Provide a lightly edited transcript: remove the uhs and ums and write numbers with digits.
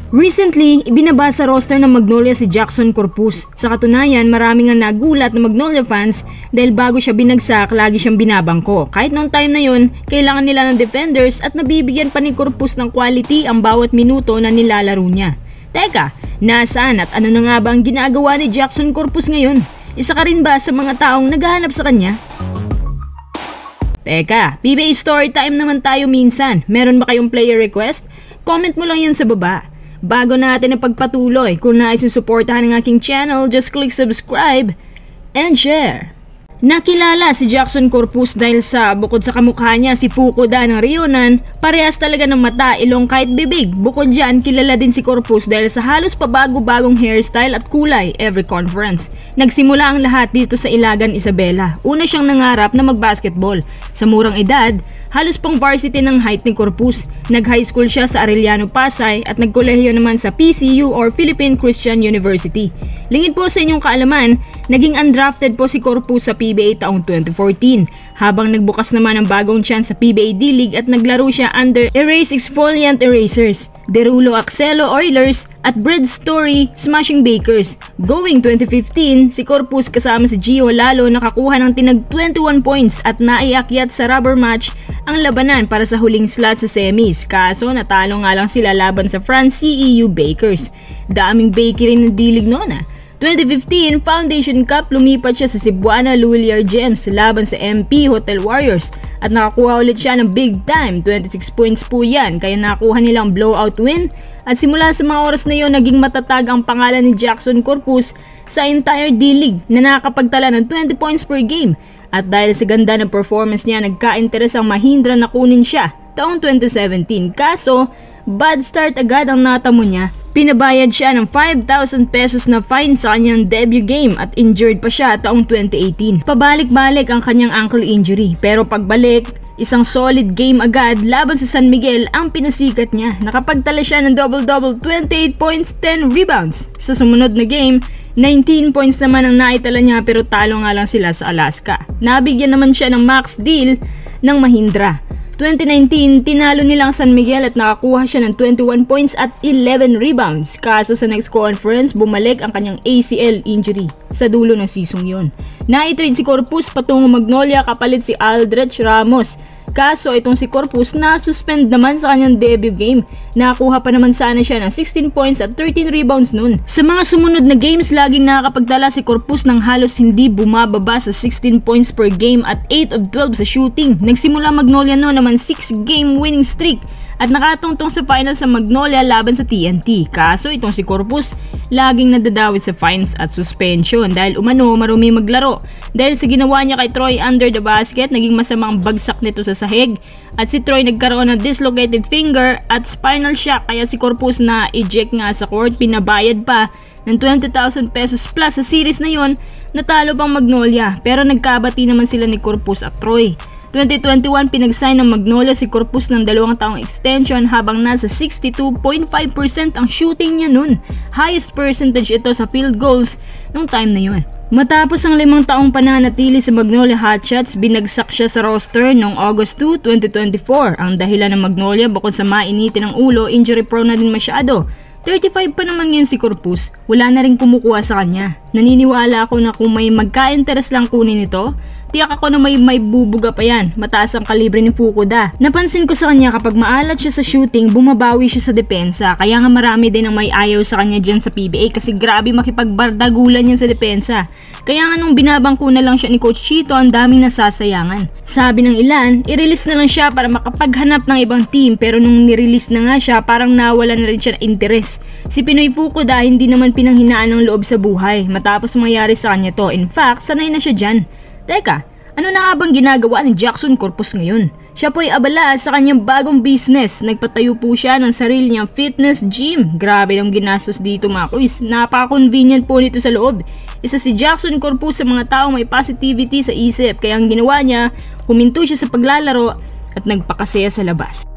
Recently, ibinaba sa roster ng Magnolia si Jackson Corpus. Sa katunayan, marami nga nagulat na Magnolia fans dahil bago siya binagsak, lagi siyang binabangko. Kahit noong time na yun, kailangan nila ng defenders at nabibigyan pa ni Corpus ng quality ang bawat minuto na nilalaro niya. Teka, nasaan at ano na nga ba ang ginagawa ni Jackson Corpus ngayon? Isa ka rin ba sa mga taong naghahanap sa kanya? Teka, PBA story time naman tayo minsan. Meron ba kayong player request? Comment mo lang yan sa baba. Bago natin na pagpatuloy, kung nais yung suportahan ng aking channel, just click subscribe and share. Nakilala si Jackson Corpus dahil sa bukod sa kamukha niya si Fukuda ng Ryonan, parehas talaga ng mata, ilong kahit bibig. Bukod dyan, kilala din si Corpus dahil sa halos pabago-bagong hairstyle at kulay every conference. Nagsimula ang lahat dito sa Ilagan, Isabela. Una siyang nangarap na magbasketball. Sa murang edad, halos pang varsity ng height ni Corpus. Nag-high school siya sa Arellano, Pasay at nagkolehiyo naman sa PCU or Philippine Christian University. Lingid po sa inyong kaalaman, naging undrafted po si Corpus sa PBA taong 2014, habang nagbukas naman ang bagong chance sa PBA D-League at naglaro siya under Erase Exfoliant Erasers, Derulo Axelo Oilers at Bread Story Smashing Bakers. Going 2015, si Corpus kasama si Gio Lalo nakakuha ng tinag 21 points at naiakyat sa rubber match ang labanan para sa huling slot sa semis. Kaso natalo nga lang sila laban sa France CEU Bakers. Daming bakery ng D-League noon 2015 Foundation Cup, lumipat siya sa Cebuana Luliar Gems laban sa MP Hotel Warriors at nakakuha ulit siya ng big time, 26 points po yan, kaya nakakuha nilang blowout win at simula sa mga oras na yon naging matatag ang pangalan ni Jackson Corpus sa entire D-League na nakakapagtala ng 20 points per game. At dahil sa ganda ng performance niya, nagka-interes ang Mahindra na kunin siya taong 2017. Kaso, bad start agad ang natamo niya. Pinabayad siya ng 5,000 pesos na fine sa kanyang debut game at injured pa siya taong 2018. Pabalik-balik ang kanyang ankle injury, pero pagbalik, isang solid game agad laban sa San Miguel ang pinasikat niya. Nakapagtala siya ng double-double, 28 points, 10 rebounds. Sa sumunod na game, 19 points naman ang naitala niya pero talo nga lang sila sa Alaska. Nabigyan naman siya ng max deal ng Mahindra. 2019, tinalo nilang San Miguel at nakakuha siya ng 21 points at 11 rebounds. Kaso sa next conference, bumalik ang kanyang ACL injury sa dulo ng season yun. Naitrade si Corpus patungo Magnolia kapalit si Aldrich Ramos. Kaso itong si Corpus na-suspend naman sa kanyang debut game. Nakakuha pa naman sana siya ng 16 points at 13 rebounds nun. Sa mga sumunod na games, laging nakakapagdala si Corpus ng halos hindi bumababa sa 16 points per game at 8 of 12 sa shooting. Nagsimula Magnolia noon naman 6-game winning streak at nakatungtong sa finals sa Magnolia laban sa TNT. Kaso itong si Corpus laging nadadawit sa fines at suspension dahil umano marumi maglaro. Dahil sa ginawa niya kay Troy under the basket, naging masama ang bagsak nito sa sahig at si Troy nagkaroon ng dislocated finger at spinal shock, kaya si Corpus na eject nga sa court. Pinabayad pa ng 20,000 pesos plus sa series na yon. Natalo pang Magnolia pero nagkabati naman sila ni Corpus at Troy. 2021, pinag-sign ng Magnolia si Corpus ng 2 taong extension habang nasa 62.5% ang shooting niya nun. Highest percentage ito sa field goals nung time na yun. Matapos ang 5 taong pananatili sa Magnolia Hotshots, binagsak siya sa roster noong August 2, 2024. Ang dahilan ng Magnolia, bukod sa mainitin ng ulo, injury prone na din masyado. 35 pa naman ngayon si Corpus, wala na rin kumukuha sa kanya. Naniniwala ako na kung may magka-interest lang kunin ito, tiyak ako na may bubuga pa yan. Mataas ang kalibre ni Fukuda. Napansin ko sa kanya kapag maalat siya sa shooting, bumabawi siya sa depensa. Kaya nga marami din ang may ayaw sa kanya dyan sa PBA kasi grabe makipagbardagulan yan sa depensa. Kaya nga nung binabangko na lang siya ni Coach Chito, ang daming nasasayangan. Sabi ng ilan, i-release na lang siya para makapaghanap ng ibang team, pero nung ni-release na nga siya, parang nawala na rin siya ng interes. Si Pinoy Fukuda hindi naman pinanghinaan ng loob sa buhay matapos mangyari sa kanya to. In fact, sanay na siya dyan. Teka, ano na nga bang ginagawa ni Jackson Corpus ngayon? Siya po ay abala sa kanyang bagong business. Nagpatayo po siya ng sarili niyang fitness gym. Grabe ng ginastos dito mga kuys. Napaka-convenient po nito sa loob. Isa si Jackson Corpus sa mga taong may positivity sa isip. Kaya ang ginawa niya, huminto siya sa paglalaro at nagpakasaya sa labas.